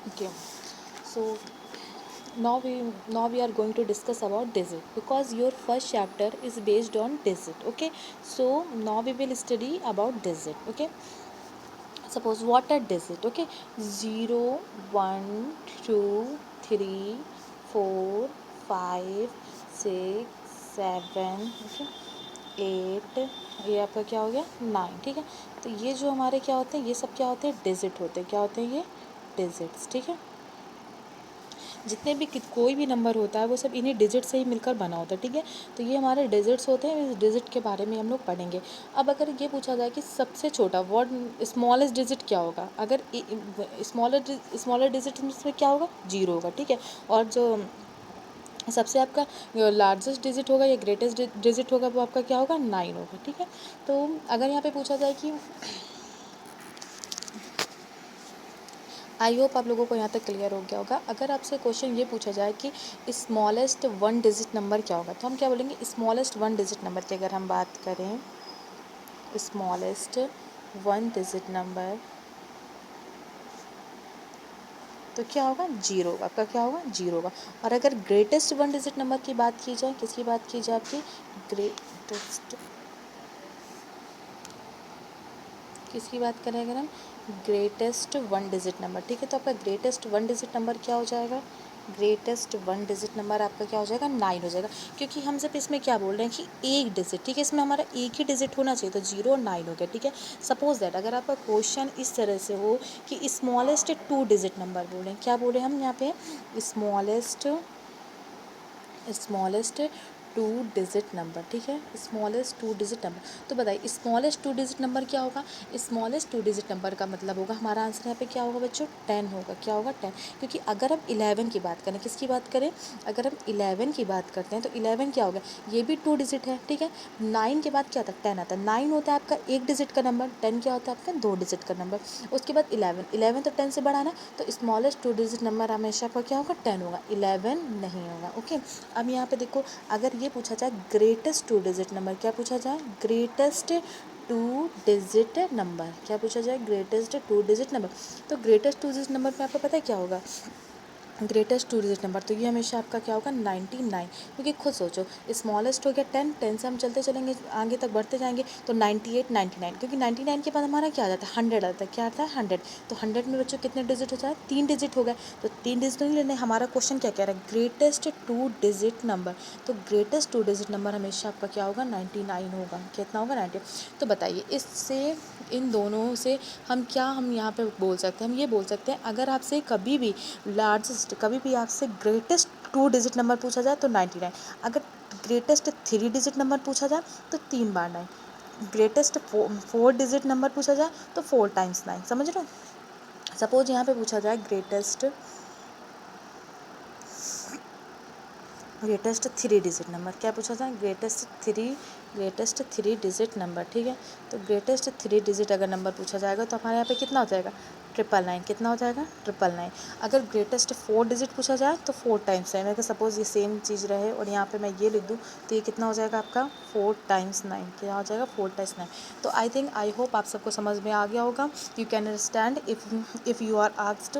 Okay, so now we are going to discuss about digit, because your first chapter is based on digit. Okay, so now we will study about digit. Okay, suppose what are digit. Okay, 0 1 2 3 4 5 6 7, okay, 8, ये आपका क्या हो गया 9, ठीक है। तो ये जो हमारे क्या होते हैं, ये सब क्या होते हैं, डिजिट होते हैं। क्या होते हैं ये, डिजिट्स, ठीक है। जितने भी कोई भी नंबर होता है वो सब इन्हीं डिजिट से ही मिलकर बना होता है, ठीक है। तो ये हमारे डिजिट्स होते हैं, इस डिजिट के बारे में हम लोग पढ़ेंगे। अब अगर ये पूछा जाए कि सबसे छोटा वर्ड स्मॉलेस्ट डिजिट क्या होगा, अगर स्मॉलर डिजिट में क्या होगा, जीरो होगा, ठीक है। और जो सबसे आपका लार्जेस्ट डिजिट होगा या ग्रेटेस्ट डिजिट होगा वो आपका क्या होगा, 9 होगा, ठीक है। तो अगर यहाँ पे पूछा जाए कि, आई होप आप लोगों को यहाँ तक क्लियर हो गया होगा। अगर आपसे क्वेश्चन ये पूछा जाए कि स्मॉलेस्ट वन डिजिट नंबर क्या होगा, तो हम क्या बोलेंगे, स्मॉलेस्ट वन डिजिट नंबर की अगर हम बात करें, स्मॉलेस्ट वन डिजिट नंबर, तो क्या होगा, जीरो होगा। आपका क्या होगा, जीरो होगा। और अगर ग्रेटेस्ट वन डिजिट नंबर की बात की जाए, किसकी बात की जाए, आपकी ग्रेटेस्ट, किसकी बात करें अगर हम, ग्रेटेस्ट वन डिजिट नंबर, ठीक है। तो आपका ग्रेटेस्ट वन डिजिट नंबर क्या हो जाएगा, ग्रेटेस्ट वन डिजिट नंबर आपका क्या हो जाएगा, 9 हो जाएगा। क्योंकि हम सिर्फ इसमें क्या बोल रहे हैं कि एक डिजिट, ठीक है, इसमें हमारा एक ही डिजिट होना चाहिए, तो 0 और 9 हो गया, ठीक है। सपोज दैट अगर आपका क्वेश्चन इस तरह से हो कि स्मॉलेस्ट टू डिजिट नंबर बोलें, क्या बोले हम यहाँ पे, smallest smallest two digit number, ठीक है, स्मॉलेस्ट टू डिजिट नंबर। तो बताइए स्मॉलेस्ट टू डिजिट नंबर क्या होगा, स्मॉलेस्ट टू डिजिट नंबर का मतलब होगा, हमारा आंसर यहाँ पे क्या होगा बच्चों, 10 होगा। क्या होगा, 10। क्योंकि अगर हम 11 की बात करें, किसकी बात करें, अगर हम 11 की बात करते हैं तो 11 क्या होगा, ये भी टू डिजिट है, ठीक है। 9 के बाद क्या आता है, 10 आता है। 9 होता है आपका एक डिजिट का नंबर, 10 क्या होता है आपका दो डिजिट का नंबर। उसके बाद 11 तो 10 से बड़ा ना, तो स्मॉलेस्ट टू डिजिट नंबर हमेशा आपका क्या होगा, 10 होगा, 11 नहीं होगा। ओके, अब यहाँ पे देखो, अगर ये पूछा जाए ग्रेटेस्ट टू डिजिट नंबर, क्या पूछा जाए, ग्रेटेस्ट टू डिजिट नंबर, क्या पूछा जाए, ग्रेटेस्ट टू डिजिट नंबर। तो ग्रेटेस्ट टू डिजिट नंबर में आपको पता है क्या होगा, ग्रेटेस्ट टू डिजिट नंबर, तो ये हमेशा आपका क्या होगा, 99। क्योंकि खुद सोचो, स्मॉलेस्ट हो गया 10, 10 से हम चलते चलेंगे आगे तक बढ़ते जाएंगे, तो 98, 99, क्योंकि 99 के बाद हमारा क्या आ जाता है, 100 आता है। क्या आता है, 100। तो 100 में बच्चों कितने डिजिट हो जाए, 3 डिजिट हो गए। तो 3 डिजिट नहीं लेने, हमारा क्वेश्चन क्या कह रहा है, ग्रेटेस्ट टू डिजिट नंबर। तो ग्रेटेस्ट टू डिजिट नंबर हमेशा आपका क्या होगा, 99 होगा। कितना होगा, 90। तो बताइए इससे, इन दोनों से हम यहाँ पे बोल सकते हैं, हम ये बोल सकते हैं, अगर आपसे कभी भी लार्जेस्ट, कभी भी आपसे ग्रेटेस्ट टू डिजिट नंबर पूछा जाए तो 99। अगर ग्रेटेस्ट थ्री डिजिट नंबर पूछा जाए तो 3 बार 9। ग्रेटेस्ट फोर डिजिट नंबर पूछा जाए तो 4 टाइम्स 9। समझ रहे हो। सपोज यहाँ पे पूछा जाए ग्रेटेस्ट थ्री डिजिट नंबर, क्या पूछा था, ग्रेटेस्ट थ्री डिजिट नंबर, ठीक है। तो ग्रेटेस्ट थ्री डिजिट अगर नंबर पूछा जाएगा तो हमारे यहाँ पे कितना हो जाएगा, 999। कितना हो जाएगा, 999। अगर ग्रेटेस्ट फोर डिजिट पूछा जाए तो 4 टाइम्स है। अगर सपोज ये सेम चीज़ रहे और यहाँ पे मैं ये लिख दूँ तो ये कितना हो जाएगा आपका, 4 टाइम्स 9। क्या हो जाएगा, 4 टाइम्स 9। तो आई होप आप सबको समझ में आ गया होगा। You can understand if you are asked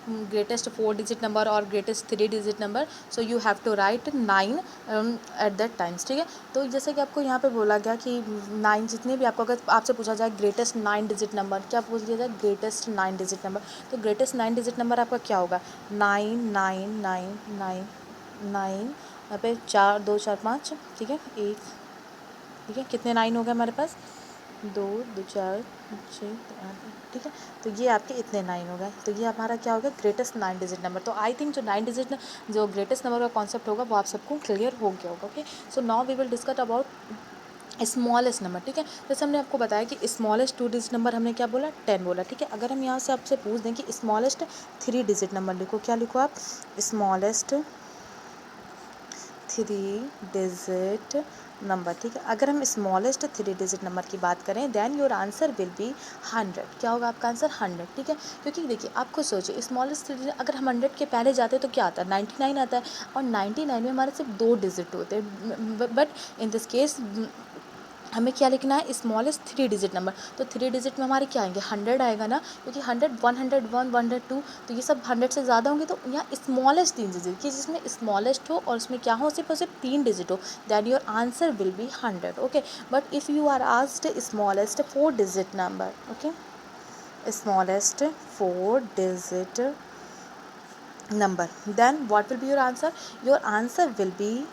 greatest four digit number और greatest three digit number, so you have to write 9 at that times, ठीक है। तो जैसे कि आपको यहाँ पे बोला गया कि 9, जितने भी आपको, अगर आपसे पूछा जाए ग्रेटेस्ट 9 डिजिट नंबर, क्या पूछ लिया जाए, ग्रेटेस्ट 9 डिजिट नंबर। तो ग्रेटेस्ट 9 डिजिट नंबर आपका क्या होगा, 9999 यहाँ पे 4 2 4 5, ठीक है, एक, ठीक है, कितने 9 हो गए हमारे पास, 2 2 4 6 8, ठीक है। तो ये आपके इतने 9 हो गए। तो ये हमारा क्या हो गया, ग्रेटेस्ट 9 डिजिट नंबर। तो आई थिंक जो 9 डिजिट, जो ग्रेटेस्ट नंबर का कॉन्सेप्ट होगा वो आप सबको क्लियर हो गया होगा। Okay, so now we will discuss about smallest number, ठीक है। जैसे हमने आपको बताया कि स्मॉलेस्ट टू डिजिट नंबर हमने क्या बोला, 10 बोला, ठीक है। अगर हम यहाँ से आपसे पूछ दें कि स्मॉलेस्ट थ्री डिजिट नंबर लिखो, क्या लिखो आप, स्मॉलेस्ट थ्री डिजिट नंबर, ठीक है। अगर हम स्मॉलेस्ट थ्री डिजिट नंबर की बात करें, then your answer will be 100। क्या होगा आपका आंसर, 100, ठीक है। क्योंकि देखिए आप खुद सोचिए, स्मॉलेस्ट थ्री, अगर हम 100 के पहले जाते हैं तो क्या आता है, 99 आता है। और 99 में हमारे सिर्फ 2 डिजिट होते हैं, बट इन दिस केस हमें क्या लिखना है, स्मॉलेस्ट 3 डिजिट नंबर। तो 3 डिजिट में हमारे क्या आएंगे, 100 आएगा ना, क्योंकि 100 101 102, तो ये सब 100 से ज़्यादा होंगे। तो यहाँ स्मॉलेस्ट 3 डिजिट की, जिसमें स्मॉलेस्ट हो और उसमें क्या हो, सिर्फ और सिर्फ 3 डिजिट हो, that your answer will be 100। Okay, but if you are asked smallest 4 digit number, okay, smallest 4 digit number, then what will be your answer, your answer will be,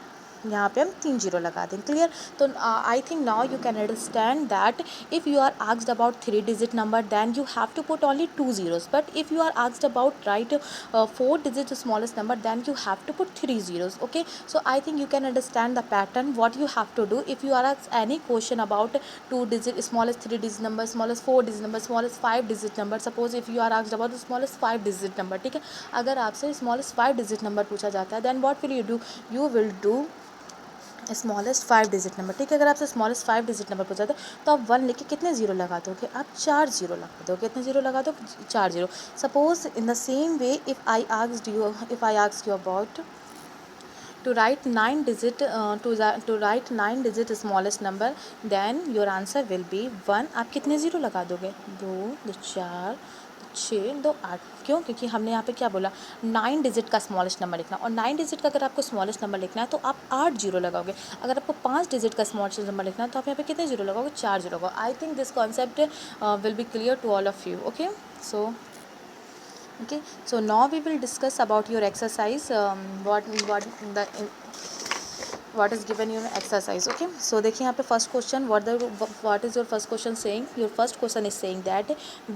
यहाँ पे हम 3 जीरो लगा दें। क्लियर? तो I think now you can understand that if you are asked about 3 digit number then you have to put only 2 zeros, but if you are asked about right 4 digit smallest number then you have to put 3 zeros. Okay, so I think you can understand the pattern what you have to do if you are asked any question about 2 digit smallest 3 digit number, smallest 4 digit number, smallest 5 digit number. Suppose if you are asked about the smallest 5 digit number, ठीक है, अगर आपसे smallest 5 digit number पूछा जाता है then what will you do, you will do smallest 5 digit number. ठीक है, अगर आपसे स्मॉलेस्ट 5 डिजिट नंबर पूछा था तो आप 1 लेके कितने जीरो लगा दोगे, आप 4 जीरो लगा दोगे। कितने जीरो लगा दो, 4 zero. Suppose in the same way if I asked you about to write 9 digit to write 9 digit smallest number, then your answer will be 1। आप कितने ज़ीरो लगा दोगे, 2 2 4 6 2 8। क्यों? क्योंकि हमने यहाँ पे क्या बोला, 9 डिजिट का स्मॉलेस्ट नंबर लिखना, और 9 डिजिट का अगर आपको स्मॉलेस्ट नंबर लिखना है तो आप 8 जीरो लगाओगे। अगर आपको 5 डिजिट का स्मॉलेस्ट नंबर लिखना है तो आप यहाँ पे कितने जीरो लगाओगे, 4 जीरो लगाओगे। I think this concept will be clear to all of you. Okay, so okay, so now we will discuss about your exercise, what is given in exercise. Okay, so देखिए यहाँ पे first question, what is your first question saying, your first question is saying that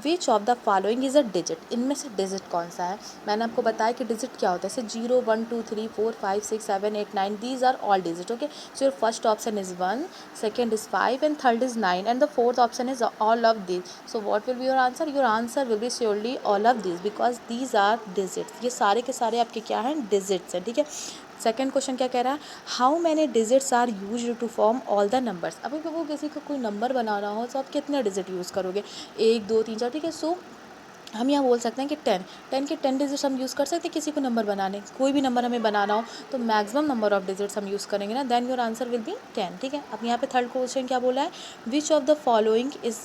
which of the following is a digit, इनमें से digit कौन सा है। मैंने आपको बताया कि डिजिट क्या होता है, जैसे 0 1 2 3 4 5 6 7 8 9, these are all digit। okay, so your first option is 1, second is 5 and third is 9 and the fourth option is all of these। so what will be your answer, your answer will be surely all of these because these are digits। ये सारे के सारे आपके क्या हैं, digits हैं। ठीक है, सेकेंड क्वेश्चन क्या कह रहा है, how many digits are use to form all the numbers. अभी वो किसी को कोई नंबर बनाना हो तो आप कितने डिजिट यूज़ करोगे, 1 2 3 4। ठीक है, सो हम यहाँ बोल सकते हैं कि 10 के 10 डिजिट्स हम यूज़ कर सकते हैं किसी को नंबर बनाने, कोई भी नंबर हमें बनाना हो तो मैक्सिमम नंबर ऑफ डिजिट्स हम यूज़ करेंगे ना, then your answer will be 10। ठीक है, अब यहाँ पे थर्ड क्वेश्चन क्या बोला है, विच of the following is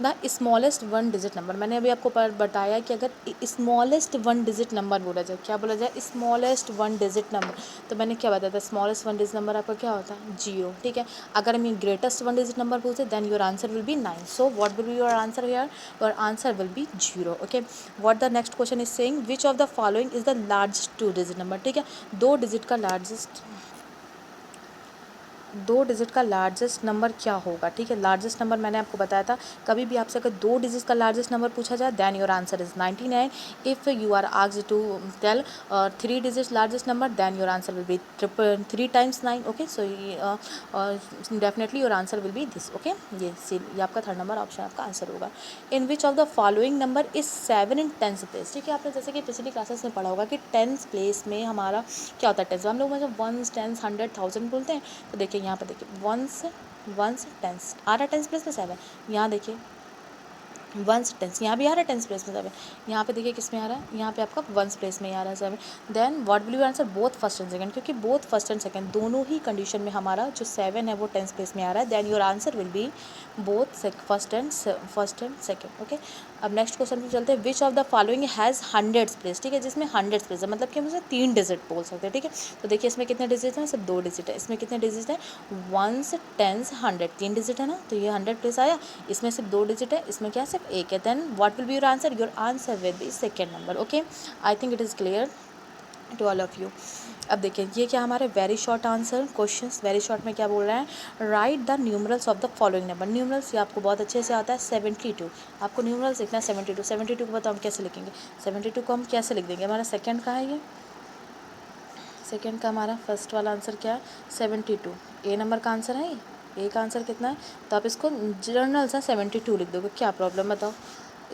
the smallest 1 digit number. मैंने अभी आपको बताया कि अगर स्मॉलेस्ट 1 डिजिट नंबर बोला जाए, क्या बोला जाए, स्मॉलेस्ट 1 डिजिट नंबर, तो मैंने क्या बताया था, स्मॉलेस्ट 1 डिजिट नंबर आपका क्या होता है, 0। ठीक है, अगर हम ग्रेटेस्ट 1 डिजिट नंबर पूछे then your answer will be 9। So what will be your answer here, your answer will be 0। Okay, what the next question is saying, which of the following is the largest 2 digit number। ठीक है, 2 digit का largest, 2 digit का largest number क्या होगा। ठीक है, largest number मैंने आपको बताया था, कभी भी आपसे अगर 2 डिजिट का लार्जेस्ट नंबर पूछा जाए then your answer is 99। If you are asked to tell 3 digit largest number then your answer will be 3 times 9। Okay, so definitely your answer will be this. Okay, ये आपका third number option आपका answer होगा। In which of the following number is 7 in 10th place. ठीक है, आपने जैसे कि पिछली क्लासेस में पढ़ा होगा कि 10th प्लेस में हमारा क्या होता है, टेंस। हम लोग मतलब 1 10 100 1000 बोलते हैं। तो देखिए यहाँ पे देखिए 1 से 10 आ रहा है 10th प्लेस में 7। यहाँ देखिए 1 से 10, यहाँ भी आ रहा है 10th प्लेस में 7। यहाँ पे देखिए किस में आ रहा है, यहाँ पे आपका 1 प्लेस में आ रहा है 7। Then what will be answer, both first and second, क्योंकि बोथ फर्स्ट एंड सेकंड दोनों ही कंडीशन में हमारा जो 7 है वो 10th प्लेस में आ रहा है। Then your answer will be both first and second. Okay, अब नेक्स्ट क्वेश्चन पे चलते हैं, which of the following has 100th place. ठीक है, जिसमें 100th प्लेस है, मतलब कि हम उसे 3 डिजिट बोल सकते हैं। ठीक है, तो देखिए इसमें कितने डिजिट हैं, सिर्फ 2 डिजिट है। इसमें कितने डिजिट हैं, 1 10 100, 3 डिजिट है ना, तो ये 100 प्लेस आया। इसमें सिर्फ 2 डिजिट है, इसमें क्या सिर्फ 1 है। Then what will be your answer, your answer will be second number. Okay, I think it is clear to all of you. अब देखिए ये क्या हमारे very short answer questions, very short में क्या बोल रहा है, right the numerals of the following number. Numerals ये आपको बहुत अच्छे से आता है, 72। आपको न्यूमरल्स लिखना है 72। 72 को बताओ हम कैसे लिखेंगे, 72 को हम कैसे लिख देंगे, हमारा सेकंड का है ये, सेकंड का हमारा फर्स्ट वाला आंसर क्या है, 72। ए नंबर का आंसर है ये, ए का आंसर कितना है, तो आप इसको जर्नल से 72 लिख दोगे, क्या प्रॉब्लम बताओ।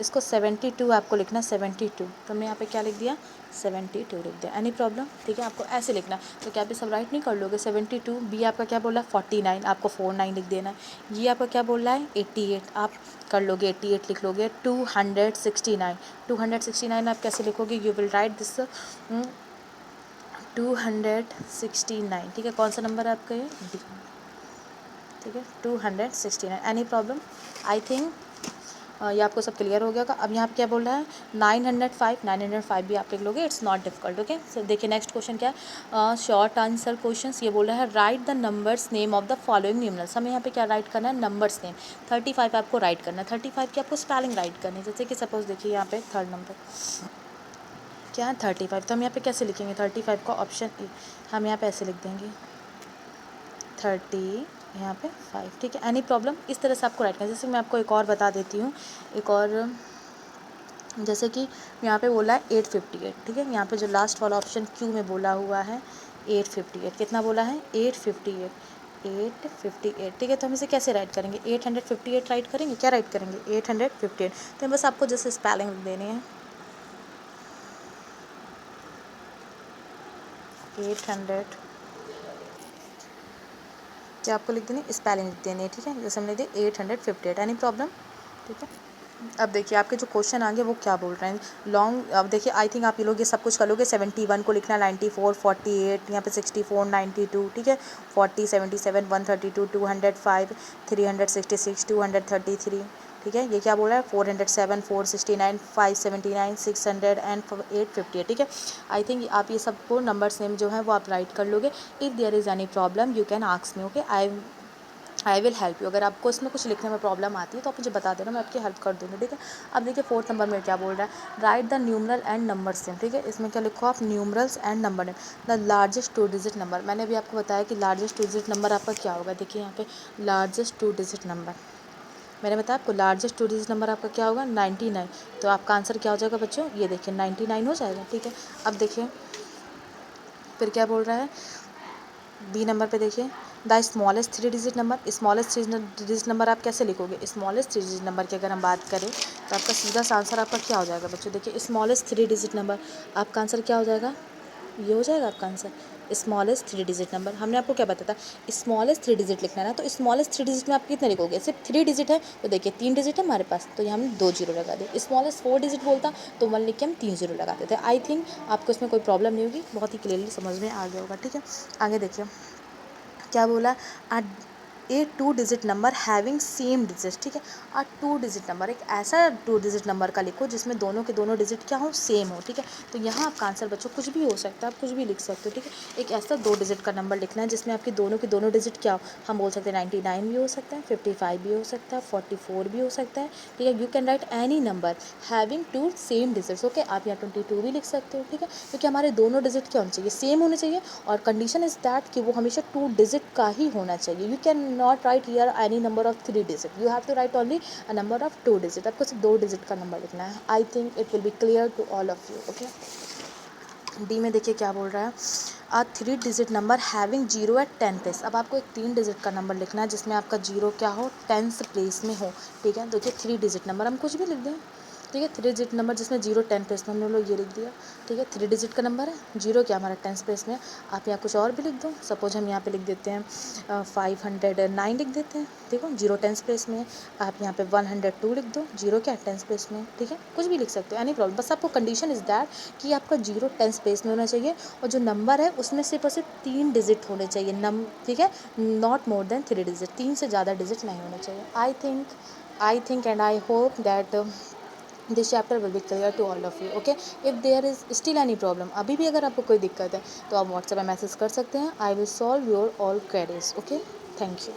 इसको 72 आपको लिखना है 72, तो मैं यहाँ पे क्या लिख दिया 72 लिख दिया, एनी प्रॉब्लम। ठीक है, आपको ऐसे लिखना है, तो क्या आप ये सब राइट नहीं कर लोगे, 72। बी आपका क्या बोला है 49, आपको 49 लिख देना है। ये आपका क्या बोल रहा है 88, आप कर लोगे 88 लिख लोगे। 269, 269 आप कैसे लिखोगे, यू विल राइट दिस 269। ठीक है, कौन सा नंबर है आपका ये, ठीक है 269। Any problem? आई थिंक ये आपको सब क्लियर हो गया होगा। अब यहाँ पे क्या बोल रहा है 905 भी आप लिख लोगे, इट्स नॉट डिफिकल्ट। ओके, सो देखिए नेक्स्ट क्वेश्चन क्या है, शॉर्ट आंसर क्वेश्चन। ये बोल रहा है right the numbers name of the following numerals. हमें यहाँ पे क्या राइट करना है, नंबर्स नेम। 35 आपको राइट करना है, 35 की आपको स्पेलिंग राइट करनी है। जैसे कि सपोज देखिए यहाँ पे थर्ड नंबर क्या है 35, तो हम यहाँ पे कैसे लिखेंगे 35 का ऑप्शन ए, हम यहाँ पे ऐसे लिख देंगे 30 यहाँ पे 5। ठीक है, एनी प्रॉब्लम? इस तरह से आपको राइट करना है। जैसे मैं आपको एक और बता देती हूँ, एक और जैसे कि यहाँ पे बोला है 858। ठीक है, यहाँ पे जो लास्ट वाला ऑप्शन क्यू में बोला हुआ है 858, कितना बोला है 858, 858। ठीक है, तो हम इसे कैसे राइट करेंगे 858 राइट करेंगे, क्या राइट करेंगे 858। तो बस आपको जैसे स्पेलिंग लिख देनी है 800, क्या आपको लिख देनी है स्पेलिंग लिख देनी है। ठीक है, जैसे हमने दिया 858। Any problem? ठीक है, अब देखिए आपके जो क्वेश्चन आगे वो क्या बोल रहे हैं लॉन्ग। अब देखिए आई थिंक आप ये लोग ये सब कुछ कर लोगे। 71 को लिखना, 94, 48, यहाँ पे 64, 92। ठीक है, 40, 77, 132, 205, 366, 233। ठीक है, ये क्या बोल रहा है 407, 469, 579, 600 एंड 858। ठीक है, आई थिंक आप ये सबको नंबर्स नेम जो है वो आप राइट कर लोगे। If there is any problem you can ask me. Okay, I will help you. अगर आपको इसमें कुछ लिखने में प्रॉब्लम आती है तो आप मुझे बता देना, मैं आपकी हेल्प कर दूँगी। ठीक है, अब देखिए फोर्थ नंबर में क्या बोल रहा है right the numeral and number same. ठीक है, इसमें क्या लिखो आप numerals and number name. The largest 2 digit number, मैंने अभी आपको बताया कि लार्जेस्ट 2 डिजिट नंबर आपका क्या होगा। देखिए यहाँ पे लार्जेस्ट 2 डिजिट नंबर मैंने बताया आपको, लार्जेस्ट 2 डिजिट नंबर आपका क्या होगा 99। तो आपका आंसर क्या हो जाएगा बच्चों, ये देखिए 99 हो जाएगा। ठीक है, अब देखिए फिर क्या बोल रहा है बी नंबर पे देखिए the smallest 3 digit number. Smallest 3 digit number आप कैसे लिखोगे, स्मॉलेस्ट 3 डिजिट नंबर की अगर हम बात करें तो आपका सीधा सा आंसर आपका क्या हो जाएगा बच्चों। देखिए स्मॉलेस्ट 3 डिजिट नंबर आपका आंसर क्या हो जाएगा, ये हो जाएगा आपका आंसर स्मॉलेस्ट 3 डिजिट नंबर। हमने आपको क्या बताया था स्मॉलेस्ट 3 डिजिट लिखना है ना, तो स्मॉलेस्ट 3 डिजिट में आप कितने लिखोगे, सिर्फ 3 डिजिट है तो देखिए 3 डिजिट है हमारे पास, तो यहाँ हमने 2 जीरो लगा दिए। स्मॉलेस्ट 4 डिजिट बोलता तो 1 लिख के हम 3 जीरो लगाते थे। आई थिंक आपको इसमें कोई प्रॉब्लम नहीं होगी, बहुत ही क्लियरली समझ में आ गया होगा। ठीक है, आगे देखिए क्या बोला ए 2 digit number having same digit. ठीक है, 2 डिजिट नंबर एक ऐसा 2 डिजिट नंबर का लिखो जिसमें दोनों के दोनों डिजिट क्या हो सेम हो। ठीक है, तो यहाँ आपका आंसर बच्चों कुछ भी हो सकता है, आप कुछ भी लिख सकते हो। ठीक है, एक ऐसा 2 डिजिट का नंबर लिखना है जिसमें आपके दोनों के दोनों डिजिट क्या हो, हम बोल सकते हैं 99 भी हो सकता है, 55 भी हो सकता है, 44 भी हो सकता है। ठीक है, you can write any number having 2 same digits. Okay, आप यहाँ 22 भी लिख सकते हो। ठीक है, क्योंकि हमारे दोनों डिजिट क्या होने चाहिए सेम होने चाहिए, और कंडीशन इज दैट कि वो हमेशा 2 डिजिट का ही होना चाहिए। You can not write here any number of 3 digit, you have to write only a number of 2 digit. आपको सिर्फ 2 डिजिट का नंबर लिखना है। I think it will be clear to all of you. Okay, D में देखिए क्या बोल रहा है 3 digit number having 0 at 10 place. अब आपको एक 3 डिजिट का नंबर लिखना है जिसमें आपका 0 क्या हो 10th प्लेस में हो। ठीक है, देखिए 3 डिजिट नंबर हम कुछ भी लिख दें। ठीक है, 3 डिजिट नंबर जिसमें 0 10 प्लेस में, हम लोग ये लिख दिया। ठीक है, 3 डिजिट का नंबर है, 0 क्या हमारा 10th प्लेस में। आप यहाँ कुछ और भी लिख दो, सपोज हम यहाँ पे लिख देते हैं 509 लिख देते हैं। देखो 0 10th प्लेस में। आप यहाँ पे 102 लिख दो, 0 क्या 10th प्लेस में। ठीक है, कुछ भी लिख सकते हो, एनी प्रॉब्लम। बस आपको कंडीशन इज़ दैट कि आपका 0 10th प्लेस में होना चाहिए, और जो नंबर है उसमें सिर्फ और सिर्फ 3 डिजिट होने चाहिए। ठीक है, नॉट मोर देन 3 डिजिट, 3 से ज़्यादा डिजिट नहीं होने चाहिए। I think and I hope that this chapter will be clear to all of you. Okay, if there is still any problem, अभी भी अगर आपको कोई दिक्कत है तो आप व्हाट्सएप में मैसेज कर सकते हैं। I will solve your all queries. Okay, thank you.